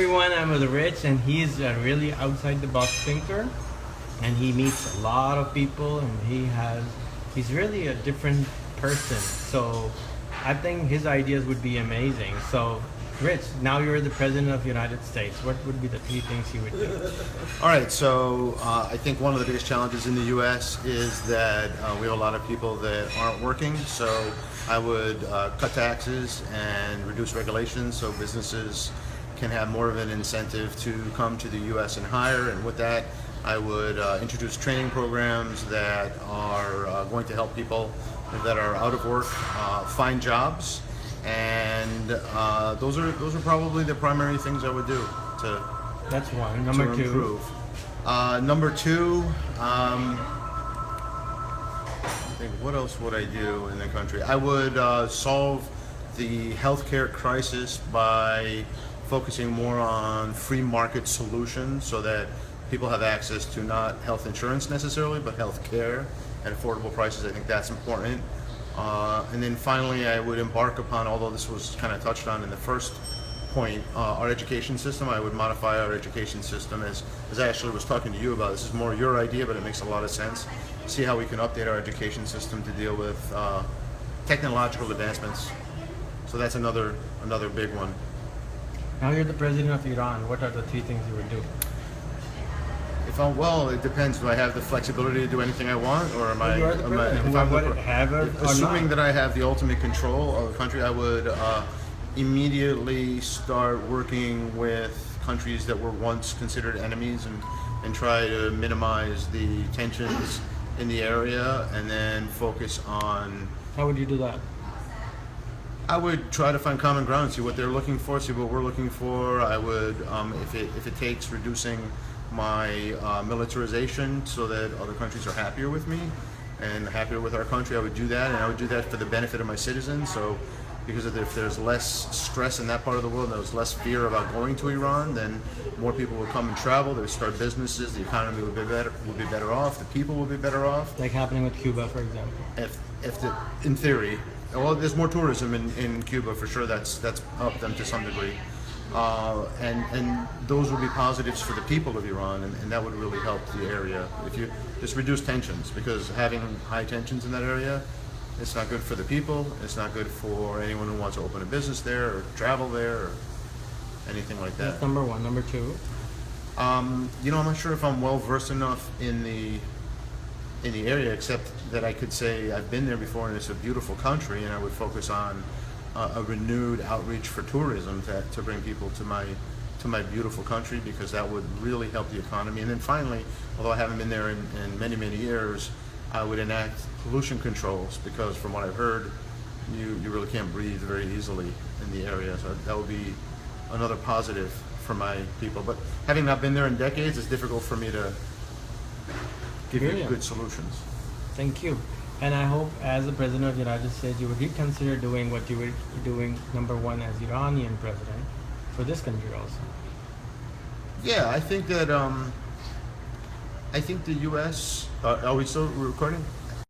everyone, I'm with Rich, and he's a really outside the box thinker, and he meets a lot of people, and he's really a different person. So I think his ideas would be amazing. So Rich, now you're the president of the United States. What would be the three things you would do? All right, so I think one of the biggest challenges in the U.S. is that we have a lot of people that aren't working. So I would cut taxes and reduce regulations so businesses can have more of an incentive to come to the U.S. and hire. And with that, I would introduce training programs that are going to help people that are out of work find jobs. And those are probably the primary things I would do to. That's one. Number two. Improve. Number two, I think what else would I do in the country? I would solve the healthcare crisis by focusing more on free market solutions so that people have access to not health insurance necessarily, but health care at affordable prices. I think that's important. And then finally, I would embark upon, although this was kind of touched on in the first point, our education system. I would modify our education system as I actually was talking to you about. This is more your idea, but it makes a lot of sense. See how we can update our education system to deal with technological advancements. So that's another big one. Now you're the president of Iran. What are the three things you would do? Well, it depends. Do I have the flexibility to do anything I want, or am I? You are the president. Assuming that I have the ultimate control of the country, I would immediately start working with countries that were once considered enemies and try to minimize the tensions in the area, and then focus on. How would you do that? I would try to find common ground, see what they're looking for, see what we're looking for. I would, if it takes reducing my militarization so that other countries are happier with me and happier with our country, I would do that, and I would do that for the benefit of my citizens. So because if there's less stress in that part of the world and there's less fear about going to Iran, then more people would come and travel, they would start businesses, the economy would be better off, the people would be better off. Like happening with Cuba, for example. In theory, well, there's more tourism in Cuba for sure. That's helped them to some degree. And those would be positives for the people of Iran, and that would really help the area. If you just reduce tensions, because having high tensions in that area, it's not good for the people, it's not good for anyone who wants to open a business there or travel there or anything like that. That's number one. Number two? I'm not sure if I'm well versed enough in the area, except that I could say I've been there before and it's a beautiful country, and I would focus on a renewed outreach for tourism to bring people to my beautiful country, because that would really help the economy. And then finally, although I haven't been there in many years, I would enact pollution controls, because from what I've heard, you really can't breathe very easily in the area. So that would be another positive for my people. But having not been there in decades, it's difficult for me to give you good solutions. Thank you. And I hope, as the president of the United States, you would reconsider doing what you were doing, number one, as Iranian president, for this country also. Yeah, I think that, I think the U.S., are we still recording?